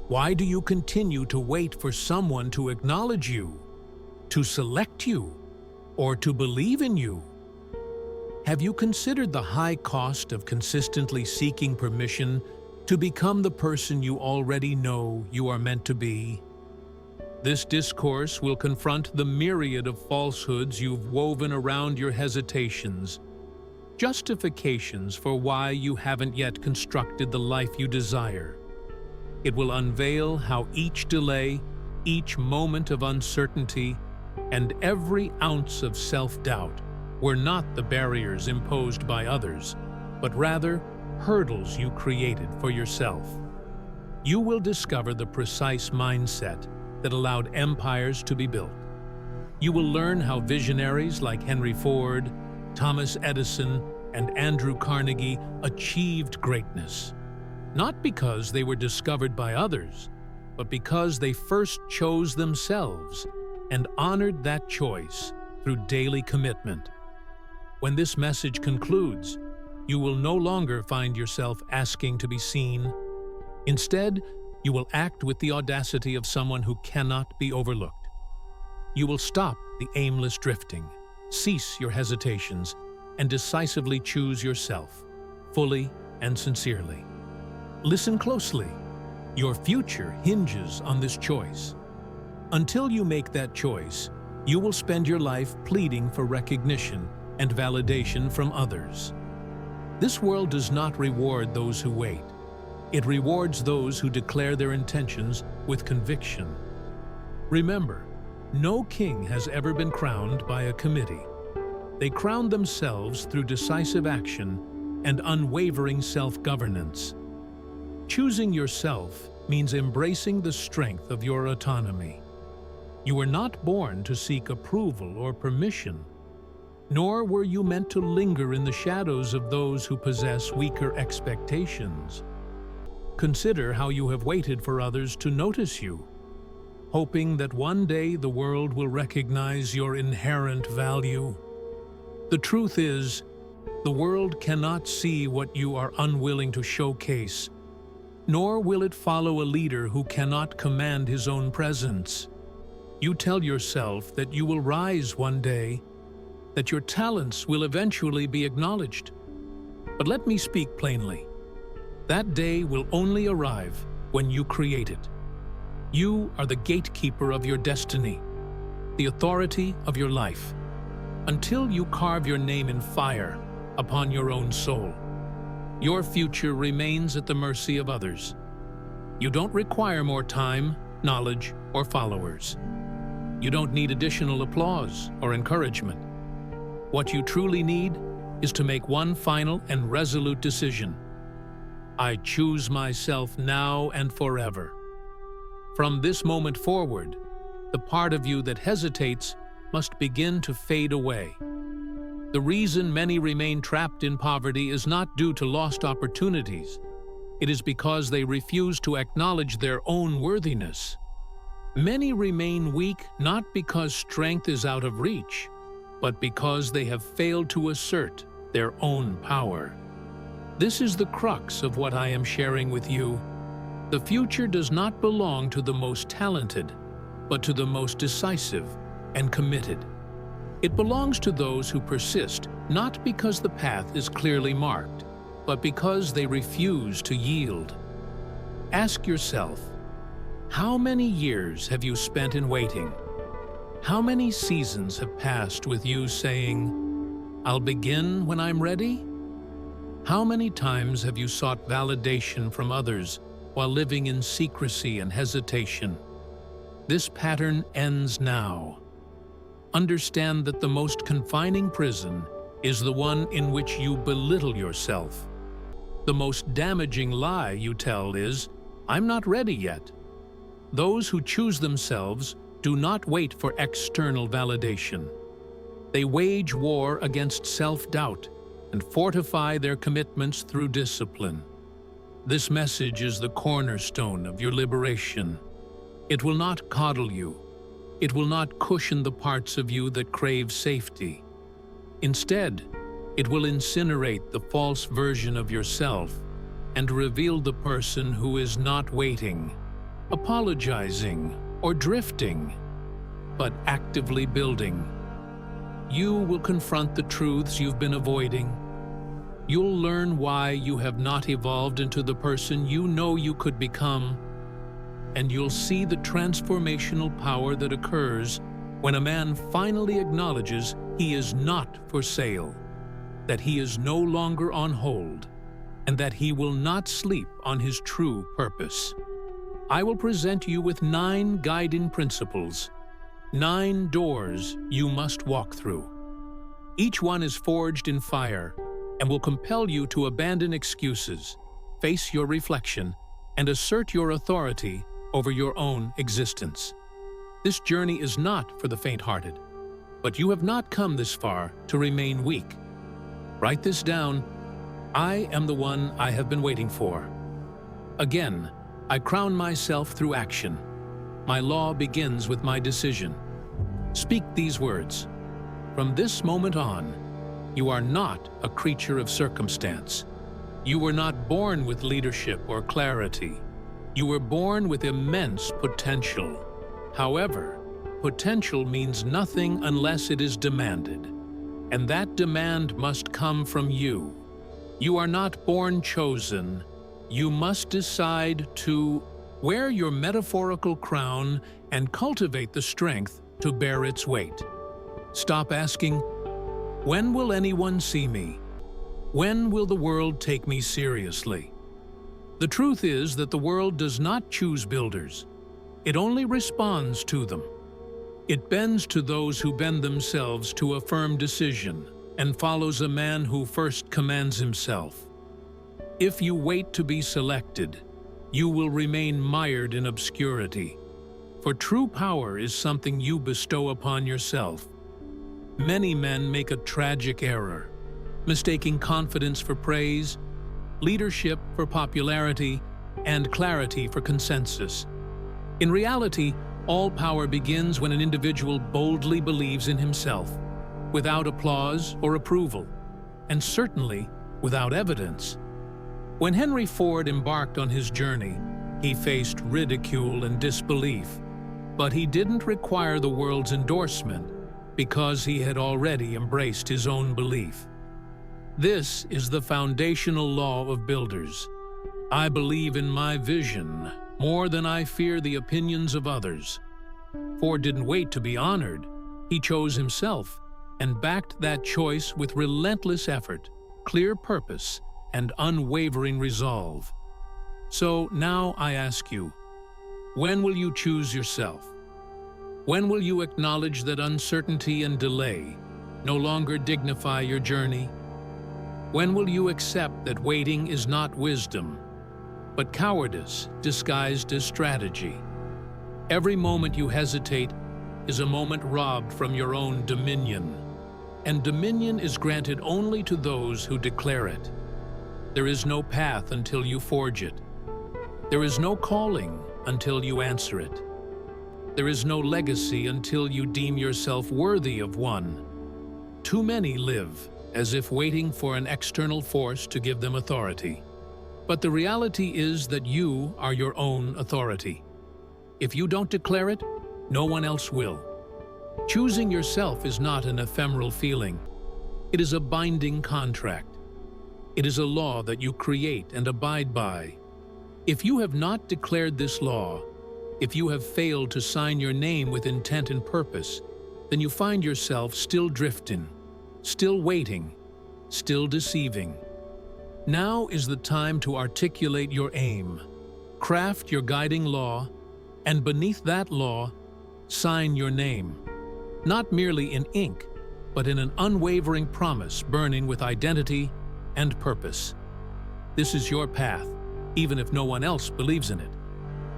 Why do you continue to wait for someone to acknowledge you, to select you, or to believe in you? Have you considered the high cost of consistently seeking permission to become the person you already know you are meant to be? This discourse will confront the myriad of falsehoods you've woven around your hesitations, justifications for why you haven't yet constructed the life you desire. It will unveil how each delay, each moment of uncertainty, and every ounce of self-doubt were not the barriers imposed by others, but rather hurdles you created for yourself. You will discover the precise mindset that allowed empires to be built. You will learn how visionaries like Henry Ford, Thomas Edison, and Andrew Carnegie achieved greatness, not because they were discovered by others, but because they first chose themselves and honored that choice through daily commitment. When this message concludes, you will no longer find yourself asking to be seen. Instead, you will act with the audacity of someone who cannot be overlooked. You will stop the aimless drifting, cease your hesitations, and decisively choose yourself, fully and sincerely. Listen closely. Your future hinges on this choice. Until you make that choice, you will spend your life pleading for recognition and validation from others. This world does not reward those who wait. It rewards those who declare their intentions with conviction. Remember, no king has ever been crowned by a committee. They crowned themselves through decisive action and unwavering self-governance. Choosing yourself means embracing the strength of your autonomy. You were not born to seek approval or permission, nor were you meant to linger in the shadows of those who possess weaker expectations. Consider how you have waited for others to notice you, hoping that one day the world will recognize your inherent value. The truth is, the world cannot see what you are unwilling to showcase, nor will it follow a leader who cannot command his own presence. You tell yourself that you will rise one day, that your talents will eventually be acknowledged. But let me speak plainly. That day will only arrive when you create it. You are the gatekeeper of your destiny, the authority of your life. Until you carve your name in fire upon your own soul, your future remains at the mercy of others. You don't require more time, knowledge, or followers. You don't need additional applause or encouragement. What you truly need is to make one final and resolute decision. I choose myself now and forever. From this moment forward, the part of you that hesitates must begin to fade away. The reason many remain trapped in poverty is not due to lost opportunities. It is because they refuse to acknowledge their own worthiness. Many remain weak not because strength is out of reach, but because they have failed to assert their own power. This is the crux of what I am sharing with you. The future does not belong to the most talented, but to the most decisive and committed. It belongs to those who persist, not because the path is clearly marked, but because they refuse to yield. Ask yourself, how many years have you spent in waiting? How many seasons have passed with you saying, "I'll begin when I'm ready"? How many times have you sought validation from others while living in secrecy and hesitation? This pattern ends now. Understand that the most confining prison is the one in which you belittle yourself. The most damaging lie you tell is, "I'm not ready yet." Those who choose themselves do not wait for external validation. They wage war against self-doubt and fortify their commitments through discipline. This message is the cornerstone of your liberation. It will not coddle you. It will not cushion the parts of you that crave safety. Instead, it will incinerate the false version of yourself and reveal the person who is not waiting. apologizing, or drifting, but actively building. You will confront the truths you've been avoiding. You'll learn why you have not evolved into the person you know you could become, and you'll see the transformational power that occurs when a man finally acknowledges he is not for sale, that he is no longer on hold, and that he will not sleep on his true purpose. I will present you with 9 guiding principles, 9 doors you must walk through. Each one is forged in fire and will compel you to abandon excuses, face your reflection, and assert your authority over your own existence. This journey is not for the faint-hearted, but you have not come this far to remain weak. Write this down. I am the one I have been waiting for. Again, I crown myself through action. My law begins with my decision. Speak these words. From this moment on, you are not a creature of circumstance. You were not born with leadership or clarity. You were born with immense potential. However, potential means nothing unless it is demanded, and that demand must come from you. You are not born chosen. You must decide to wear your metaphorical crown and cultivate the strength to bear its weight. Stop asking, when will anyone see me? When will the world take me seriously? The truth is that the world does not choose builders. It only responds to them. It bends to those who bend themselves to a firm decision and follows a man who first commands himself. If you wait to be selected, you will remain mired in obscurity. For true power is something you bestow upon yourself. Many men make a tragic error, mistaking confidence for praise, leadership for popularity, and clarity for consensus. In reality, all power begins when an individual boldly believes in himself, without applause or approval, and certainly without evidence. When Henry Ford embarked on his journey, he faced ridicule and disbelief, but he didn't require the world's endorsement because he had already embraced his own belief. This is the foundational law of builders. I believe in my vision more than I fear the opinions of others. Ford didn't wait to be honored. He chose himself and backed that choice with relentless effort, clear purpose, and unwavering resolve. So now I ask you, when will you choose yourself? When will you acknowledge that uncertainty and delay no longer dignify your journey? When will you accept that waiting is not wisdom, but cowardice disguised as strategy? Every moment you hesitate is a moment robbed from your own dominion, and dominion is granted only to those who declare it. There is no path until you forge it. There is no calling until you answer it. There is no legacy until you deem yourself worthy of one. Too many live as if waiting for an external force to give them authority. But the reality is that you are your own authority. If you don't declare it, no one else will. Choosing yourself is not an ephemeral feeling. It is a binding contract. It is a law that you create and abide by. If you have not declared this law, if you have failed to sign your name with intent and purpose, then you find yourself still drifting, still waiting, still deceiving. Now is the time to articulate your aim, craft your guiding law, and beneath that law, sign your name. Not merely in ink, but in an unwavering promise burning with identity and purpose. This is your path, even if no one else believes in it.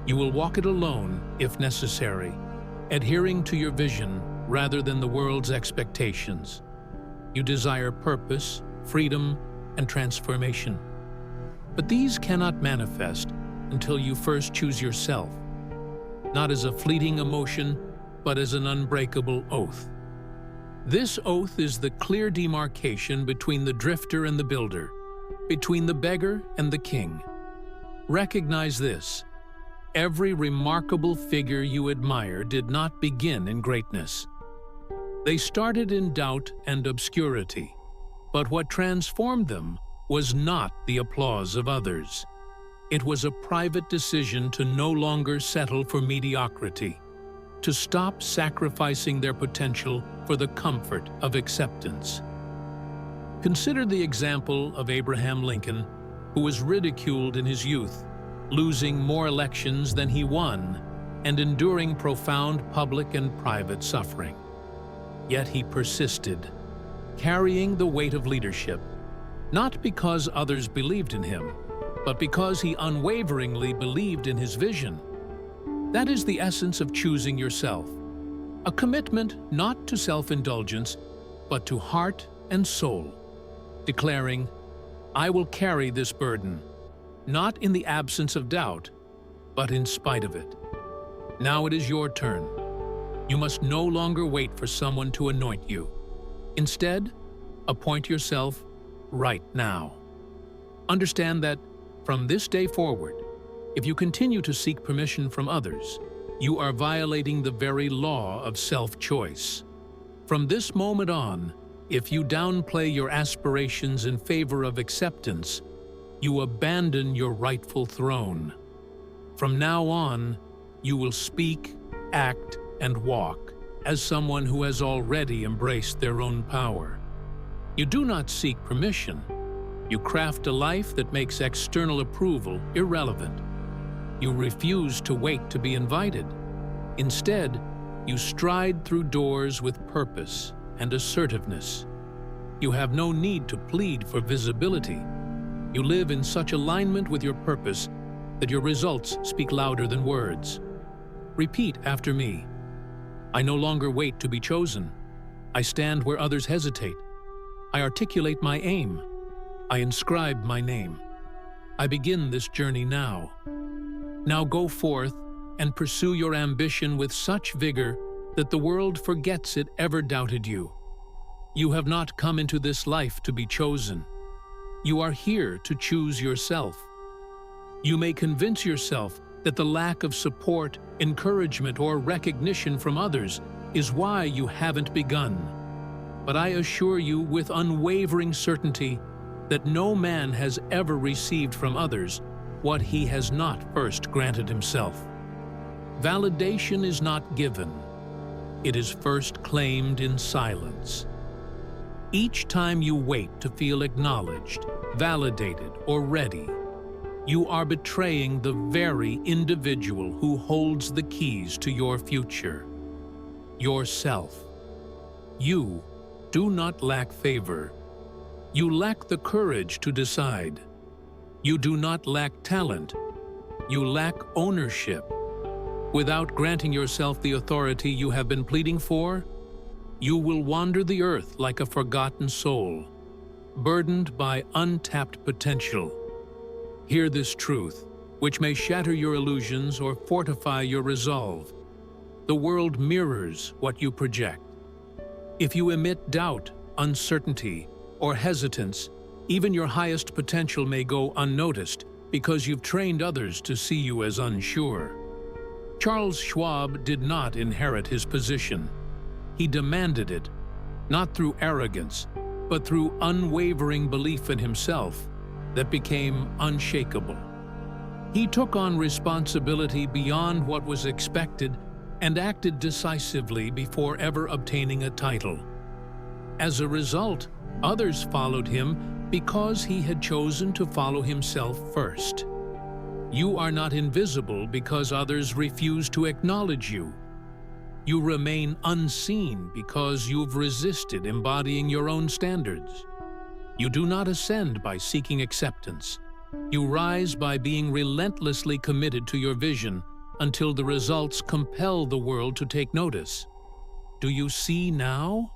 You will walk it alone if necessary, adhering to your vision rather than the world's expectations. You desire purpose, freedom, and transformation. But these cannot manifest until you first choose yourself, not as a fleeting emotion, but as an unbreakable oath. This oath is the clear demarcation between the drifter and the builder, between the beggar and the king. Recognize this. Every remarkable figure you admire did not begin in greatness. They started in doubt and obscurity, but what transformed them was not the applause of others. It was a private decision to no longer settle for mediocrity, to stop sacrificing their potential for the comfort of acceptance. Consider the example of Abraham Lincoln, who was ridiculed in his youth, losing more elections than he won, and enduring profound public and private suffering. Yet he persisted, carrying the weight of leadership, not because others believed in him, but because he unwaveringly believed in his vision. That is the essence of choosing yourself, a commitment not to self-indulgence, but to heart and soul, declaring, "I will carry this burden, not in the absence of doubt, but in spite of it." Now it is your turn. You must no longer wait for someone to anoint you. Instead, appoint yourself right now. Understand that from this day forward, if you continue to seek permission from others, you are violating the very law of self-choice. From this moment on, if you downplay your aspirations in favor of acceptance, you abandon your rightful throne. From now on, you will speak, act, and walk as someone who has already embraced their own power. You do not seek permission. You craft a life that makes external approval irrelevant. You refuse to wait to be invited. Instead, you stride through doors with purpose and assertiveness. You have no need to plead for visibility. You live in such alignment with your purpose that your results speak louder than words. Repeat after me. I no longer wait to be chosen. I stand where others hesitate. I articulate my aim. I inscribe my name. I begin this journey now. Now go forth and pursue your ambition with such vigor that the world forgets it ever doubted you. You have not come into this life to be chosen. You are here to choose yourself. You may convince yourself that the lack of support, encouragement, or recognition from others is why you haven't begun. But I assure you with unwavering certainty that no man has ever received from others what he has not first granted himself. Validation is not given. It is first claimed in silence. Each time you wait to feel acknowledged, validated, or ready, you are betraying the very individual who holds the keys to your future, yourself. You do not lack favor. You lack the courage to decide. You do not lack talent. You lack ownership. Without granting yourself the authority you have been pleading for, you will wander the earth like a forgotten soul, burdened by untapped potential. Hear this truth, which may shatter your illusions or fortify your resolve. The world mirrors what you project. If you emit doubt, uncertainty, or hesitance, even your highest potential may go unnoticed because you've trained others to see you as unsure. Charles Schwab did not inherit his position. He demanded it, not through arrogance, but through unwavering belief in himself that became unshakable. He took on responsibility beyond what was expected and acted decisively before ever obtaining a title. As a result, others followed him because he had chosen to follow himself first. You are not invisible because others refuse to acknowledge you. You remain unseen because you've resisted embodying your own standards. You do not ascend by seeking acceptance. You rise by being relentlessly committed to your vision until the results compel the world to take notice. Do you see now?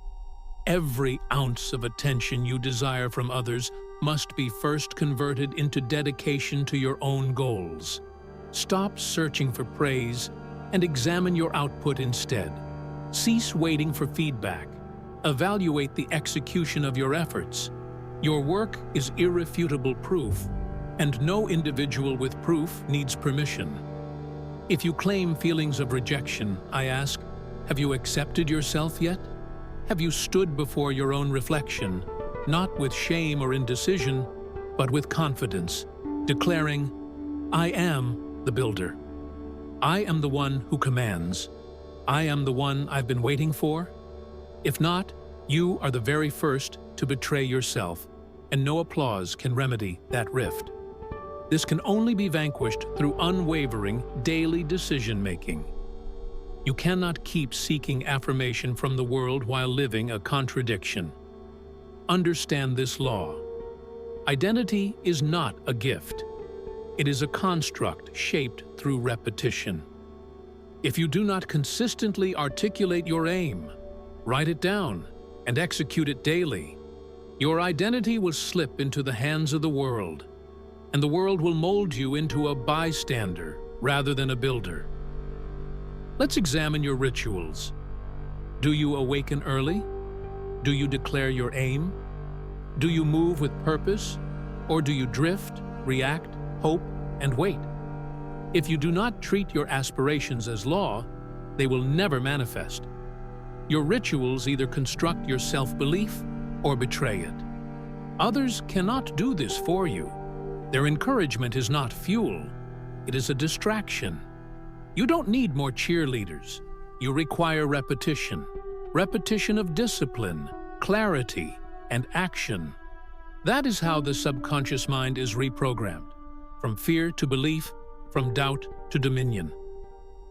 Every ounce of attention you desire from others must be first converted into dedication to your own goals. Stop searching for praise and examine your output instead. Cease waiting for feedback. Evaluate the execution of your efforts. Your work is irrefutable proof, and no individual with proof needs permission. If you claim feelings of rejection, I ask, have you accepted yourself yet? Have you stood before your own reflection, not with shame or indecision, but with confidence, declaring, I am the builder. I am the one who commands. I am the one I've been waiting for? If not, you are the very first to betray yourself, and no applause can remedy that rift. This can only be vanquished through unwavering, daily decision-making. You cannot keep seeking affirmation from the world while living a contradiction. Understand this law. Identity is not a gift. It is a construct shaped through repetition. If you do not consistently articulate your aim, write it down, and execute it daily, your identity will slip into the hands of the world, and the world will mold you into a bystander rather than a builder. Let's examine your rituals. Do you awaken early? Do you declare your aim? Do you move with purpose? Or do you drift, react, hope, and wait? If you do not treat your aspirations as law, they will never manifest. Your rituals either construct your self-belief or betray it. Others cannot do this for you. Their encouragement is not fuel, it is a distraction. You don't need more cheerleaders. You require repetition. Repetition of discipline, clarity, and action. That is how the subconscious mind is reprogrammed, from fear to belief, from doubt to dominion.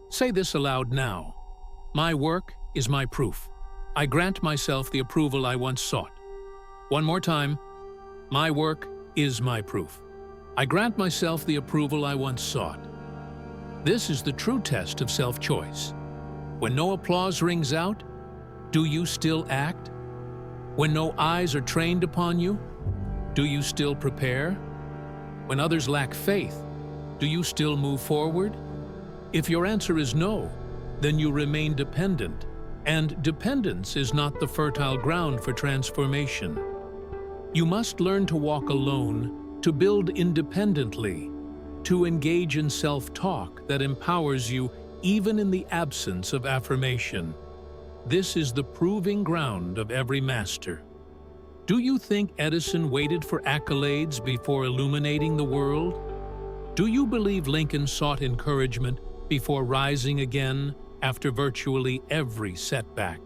Say this aloud now. My work is my proof. I grant myself the approval I once sought. One more time. My work is my proof. I grant myself the approval I once sought. This is the true test of self-choice. When no applause rings out, do you still act? When no eyes are trained upon you, do you still prepare? When others lack faith, do you still move forward? If your answer is no, then you remain dependent, and dependence is not the fertile ground for transformation. You must learn to walk alone, to build independently, to engage in self-talk that empowers you even in the absence of affirmation. This is the proving ground of every master. Do you think Edison waited for accolades before illuminating the world? Do you believe Lincoln sought encouragement before rising again after virtually every setback?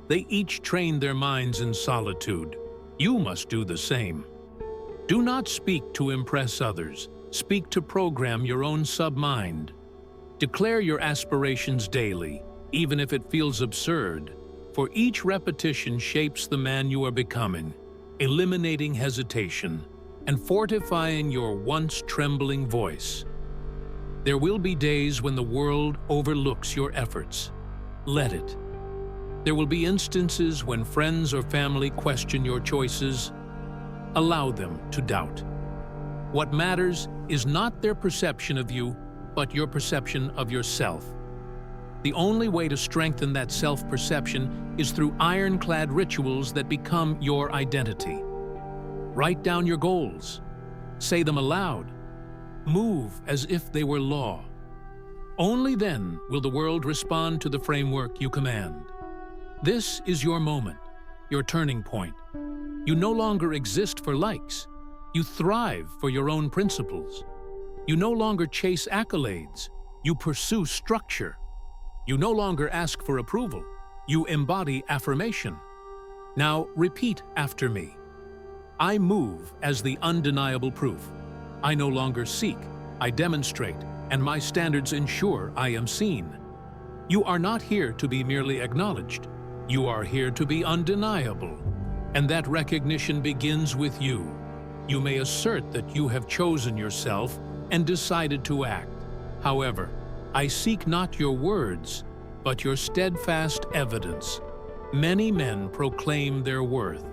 They each trained their minds in solitude. You must do the same. Do not speak to impress others. Speak to program your own submind. Declare your aspirations daily, even if it feels absurd, for each repetition shapes the man you are becoming, eliminating hesitation and fortifying your once trembling voice. There will be days when the world overlooks your efforts. Let it. There will be instances when friends or family question your choices. Allow them to doubt. What matters is not their perception of you, but your perception of yourself. The only way to strengthen that self-perception is through ironclad rituals that become your identity. Write down your goals. Say them aloud. Move as if they were law. Only then will the world respond to the framework you command. This is your moment, your turning point. You no longer exist for likes. You thrive for your own principles. You no longer chase accolades. You pursue structure. You no longer ask for approval. You embody affirmation. Now repeat after me. I move as the undeniable proof. I no longer seek, I demonstrate, and my standards ensure I am seen. You are not here to be merely acknowledged. You are here to be undeniable. And that recognition begins with you. You may assert that you have chosen yourself and decided to act. However, I seek not your words, but your steadfast evidence. Many men proclaim their worth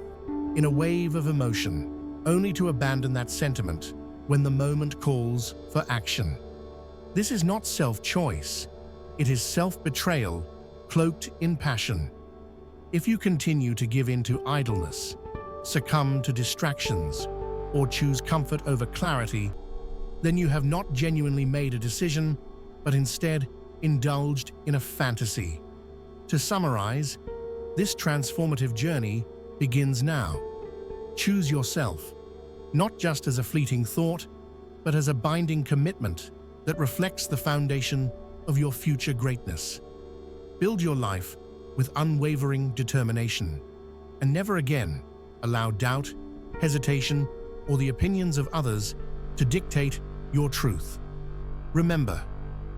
in a wave of emotion, only to abandon that sentiment when the moment calls for action. This is not self-choice. It is self-betrayal cloaked in passion. If you continue to give in to idleness, succumb to distractions, or choose comfort over clarity, then you have not genuinely made a decision, but instead indulged in a fantasy. To summarize, this transformative journey begins now. Choose yourself, not just as a fleeting thought, but as a binding commitment that reflects the foundation of your future greatness. Build your life with unwavering determination, and never again allow doubt, hesitation, or the opinions of others to dictate your truth. Remember,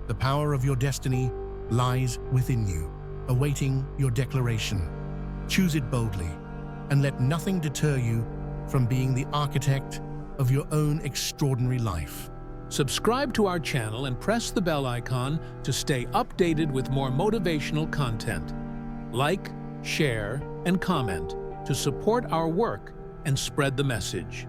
the power of your destiny lies within you, awaiting your declaration. Choose it boldly, and let nothing deter you from being the architect of your own extraordinary life. Subscribe to our channel and press the bell icon to stay updated with more motivational content. Like, share, and comment to support our work and spread the message.